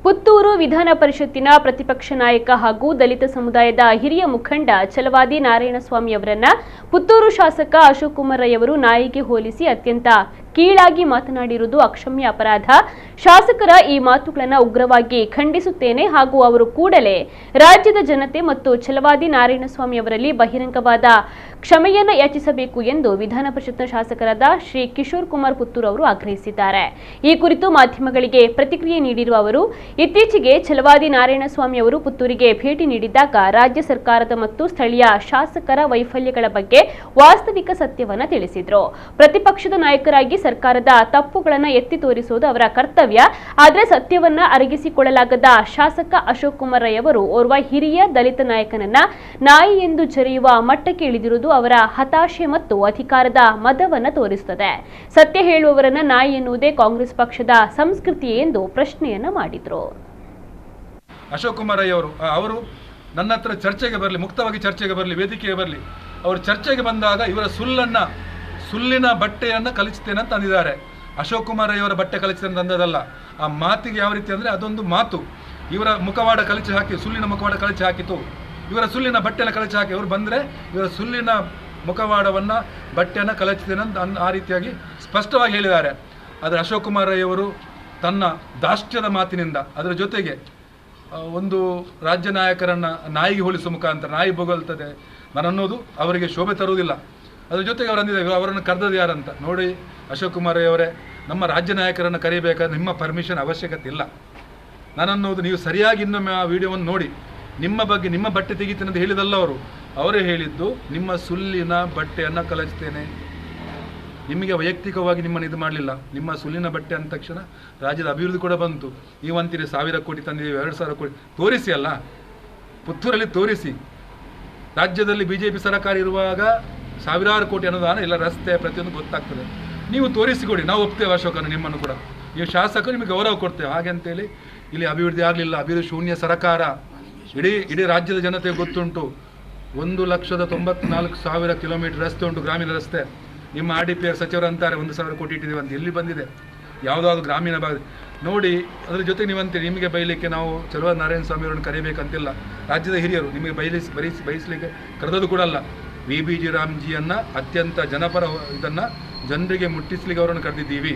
ಪುತ್ತೂರು ವಿಧಾನ ಪರಿಷತ್ತಿನ ಪ್ರತಿಪಕ್ಷ ನಾಯಕ ಹಾಗೂ ದಲಿತ ಸಮುದಾಯದ ಹಿರಿಯ ಮುಖಂಡ ಛಲವಾದಿ ನಾರಾಯಣಸ್ವಾಮಿ ಅವರನ್ನ ಪುತ್ತೂರು ಶಾಸಕ ಅಶೋಕ್ ಕುಮಾರ್ ರೈ ಅವರು ನಾಯಿಗೆ ಹೋಲಿಸಿ ಅತ್ಯಂತ ಕೀಳಾಗಿ ಮಾತನಾಡಿರುವುದು ಅಕ್ಷಮ್ಯ ಅಪರಾಧ. ಶಾಸಕರ ಈ ಮಾತುಗಳನ್ನು ಉಗ್ರವಾಗಿ ಖಂಡಿಸುತ್ತೇನೆ ಹಾಗೂ ಅವರು ಕೂಡಲೇ ರಾಜ್ಯದ ಜನತೆ ಮತ್ತು ಛಲವಾದಿ ನಾರಾಯಣಸ್ವಾಮಿ ಅವರಲ್ಲಿ ಬಹಿರಂಗವಾದ ಕ್ಷಮೆಯನ್ನು ಯಾಚಿಸಬೇಕು ಎಂದು ವಿಧಾನ ಪರಿಷತ್ನ ಶಾಸಕರಾದ ಶ್ರೀ ಕಿಶೋರ್ ಕುಮಾರ್ ಪುತ್ತೂರು ಅವರು ಆಗ್ರಹಿಸಿದ್ದಾರೆ. ಈ ಕುರಿತು ಮಾಧ್ಯಮಗಳಿಗೆ ಪ್ರತಿಕ್ರಿಯೆ ನೀಡಿರುವ ಅವರು, ಇತ್ತೀಚೆಗೆ ಛಲವಾದಿ ನಾರಾಯಣಸ್ವಾಮಿ ಅವರು ಪುತ್ತೂರಿಗೆ ಭೇಟಿ ನೀಡಿದ್ದಾಗ ರಾಜ್ಯ ಸರ್ಕಾರದ ಮತ್ತು ಸ್ಥಳೀಯ ಶಾಸಕರ ವೈಫಲ್ಯಗಳ ಬಗ್ಗೆ ವಾಸ್ತವಿಕ ಸತ್ಯವನ್ನು ತಿಳಿಸಿದರು. ಪ್ರತಿಪಕ್ಷದ ನಾಯಕರಾಗಿ ಸರ್ಕಾರದ ತಪ್ಪುಗಳನ್ನು ಎತ್ತಿ ತೋರಿಸುವುದು ಅವರ ಕರ್ತವ್ಯ. ಆದರೆ ಸತ್ಯವನ್ನ ಅರಗಿಸಿಕೊಳ್ಳಲಾಗದ ಶಾಸಕ ಅಶೋಕ್ ಕುಮಾರ್ ರೈ ಅವರು ಓರ್ವ ಹಿರಿಯ ದಲಿತ ನಾಯಕನನ್ನ ನಾಯಿ ಎಂದು ಜರೆಯುವ ಮಟ್ಟಕ್ಕೆ ಇಳಿದಿರುವುದು ಅವರ ಹತಾಶೆ ಮತ್ತು ಅಧಿಕಾರದ ಮದವನ್ನು ತೋರಿಸುತ್ತದೆ. ಸತ್ಯ ಹೇಳುವವರನ್ನ ನಾಯಿ ಎನ್ನುವುದೇ ಕಾಂಗ್ರೆಸ್ ಪಕ್ಷದ ಸಂಸ್ಕೃತಿ ಎಂದು ಪ್ರಶ್ನೆಯನ್ನ ಮಾಡಿದ್ರು. ಅಶೋಕ್ ಕುಮಾರ್ ರೈ ಅವರು ನನ್ನ ಹತ್ರ ಚರ್ಚೆಗೆ ಬರಲಿ, ಮುಕ್ತವಾಗಿ ಚರ್ಚೆಗೆ ಬರಲಿ, ವೇದಿಕೆಗೆ ಬರಲಿ. ಅವರು ಚರ್ಚೆಗೆ ಬಂದಾಗ ಇವರ ಸುಳ್ಳಿನ ಬಟ್ಟೆಯನ್ನು ಕಲಿಸ್ತೇನೆ ಅಂತ ಅಂದಿದ್ದಾರೆ. ಅಶೋಕ್ ಕುಮಾರ್ ರೈ ಅವರ ಬಟ್ಟೆ ಕಲಿಸ್ತೇನೆ ಅಂತ ಅಂದದಲ್ಲ. ಆ ಮಾತಿಗೆ ಯಾವ ರೀತಿ ಅಂದರೆ ಅದೊಂದು ಮಾತು. ಇವರ ಮುಖವಾಡ ಕಲಿಸಿ ಹಾಕಿ, ಸುಳ್ಳಿನ ಮುಖವಾಡ ಕಲಿಸಿ ಹಾಕಿತು. ಇವರ ಸುಳ್ಳಿನ ಬಟ್ಟೆಯನ್ನು ಕಲಿಸಿ ಹಾಕಿ ಅವರು ಬಂದರೆ ಇವರ ಸುಳ್ಳಿನ ಮುಖವಾಡವನ್ನು ಬಟ್ಟೆಯನ್ನು ಕಲಿಸ್ತೇನೆ ಅಂತ ಆ ರೀತಿಯಾಗಿ ಸ್ಪಷ್ಟವಾಗಿ ಹೇಳಿದ್ದಾರೆ. ಆದರೆ ಅಶೋಕ್ ಕುಮಾರ್ ರೈ ಅವರು ತನ್ನ ದಾಷ್ಟ್ಯದ ಮಾತಿನಿಂದ ಅದರ ಜೊತೆಗೆ ಒಂದು ರಾಜ್ಯ ನಾಯಕರನ್ನು ನಾಯಿಗೆ ಹೋಲಿಸುವ ಮುಖಾಂತರ ನಾಯಿ ಬೊಗಳ್ತದೆ ನನ್ನನ್ನೋದು ಅವರಿಗೆ ಶೋಭೆ ತರುವುದಿಲ್ಲ. ಅದ್ರ ಜೊತೆಗೆ ಅವರು ಅಂದಿದ್ದಾರೆ ಅವರನ್ನು ಕರೆದದ್ದು ಯಾರಂತ ನೋಡಿ. ಅಶೋಕ್ ಕುಮಾರ್ ರೈ ಅವರೇ, ನಮ್ಮ ರಾಜ್ಯ ನಾಯಕರನ್ನು ಕರೀಬೇಕಾದ್ರೆ ನಿಮ್ಮ ಪರ್ಮಿಷನ್ ಅವಶ್ಯಕತೆ ಇಲ್ಲ. ನಾನನ್ನೋದು ನೀವು ಸರಿಯಾಗಿ ಇನ್ನೊಮ್ಮೆ ಆ ವಿಡಿಯೋವನ್ನು ನೋಡಿ. ನಿಮ್ಮ ಬಗ್ಗೆ ನಿಮ್ಮ ಬಟ್ಟೆ ತೆಗಿತೇನೆ ಅಂತ ಹೇಳಿದಲ್ಲ ಅವರೇ ಹೇಳಿದ್ದು ನಿಮ್ಮ ಸುಳ್ಳಿನ ಬಟ್ಟೆಯನ್ನು ಕಲಿಸ್ತೇನೆ. ನಿಮಗೆ ವೈಯಕ್ತಿಕವಾಗಿ ನಿಮ್ಮನ್ನು ಇದು ಮಾಡಲಿಲ್ಲ. ನಿಮ್ಮ ಸುಳ್ಳಿನ ಬಟ್ಟೆ ಅಂದ ತಕ್ಷಣ ರಾಜ್ಯದ ಅಭಿವೃದ್ಧಿ ಕೂಡ ಬಂತು. ನೀವಂತೀರಿ 1000 ಕೋಟಿ ತಂದಿದ್ದೀವಿ, 2000 ಕೋಟಿ ತೋರಿಸಿ ಅಲ್ಲ, ಪುತ್ತೂರಲ್ಲಿ ತೋರಿಸಿ. ರಾಜ್ಯದಲ್ಲಿ BJP ಸರ್ಕಾರ ಇರುವಾಗ ಸಾವಿರಾರು ಕೋಟಿ ಅನುದಾನ ಇಲ್ಲ, ರಸ್ತೆ ಪ್ರತಿಯೊಂದು ಗೊತ್ತಾಗ್ತದೆ. ನೀವು ತೋರಿಸಿಕೊಡಿ, ನಾವು ಒಪ್ತೇವೆ ಅಶೋಕನ ನಿಮ್ಮನ್ನು ಕೂಡ. ನೀವು ಶಾಸಕರು, ನಿಮಗೆ ಗೌರವ ಕೊಡ್ತೇವೆ. ಹಾಗೆ ಅಂತೇಳಿ ಇಲ್ಲಿ ಅಭಿವೃದ್ಧಿ ಆಗಲಿಲ್ಲ, ಅಭಿವೃದ್ಧಿ ಶೂನ್ಯ ಸರ್ಕಾರ. ಇಡೀ ರಾಜ್ಯದ ಜನತೆಗೆ ಗೊತ್ತುಂಟು. 1,94,000 ಕಿಲೋಮೀಟರ್ ರಸ್ತೆ ಉಂಟು, ಗ್ರಾಮೀಣ ರಸ್ತೆ. ನಿಮ್ಮ RDPR ಸಚಿವರು ಅಂತಾರೆ 1,000 ಕೋಟಿ ಇಟ್ಟಿದ್ದೀವಿ ಅಂತ. ಎಲ್ಲಿ ಬಂದಿದೆ? ಯಾವುದಾದ್ರು ಗ್ರಾಮೀಣ ಭಾಗ ನೋಡಿ. ಅದರ ಜೊತೆಗೆ ನೀವಂತೀರಿ ನಿಮಗೆ ಬೈಲಿಕ್ಕೆ ನಾವು ಛಲವಾದಿ ನಾರಾಯಣಸ್ವಾಮಿ ಅವರನ್ನು ಕರೀಬೇಕಂತಿಲ್ಲ. ರಾಜ್ಯದ ಹಿರಿಯರು ನಿಮಗೆ ಬಯಸಲಿಕ್ಕೆ ಕರೆದದ್ದು ಕೂಡ ಅಲ್ಲ. VBG ರಾಮ್ಜಿಯನ್ನು ಅತ್ಯಂತ ಜನಪರ ಇದನ್ನು ಜನರಿಗೆ ಮುಟ್ಟಿಸ್ಲಿಕ್ಕೆ ಅವರನ್ನು ಕರೆದಿದ್ದೀವಿ.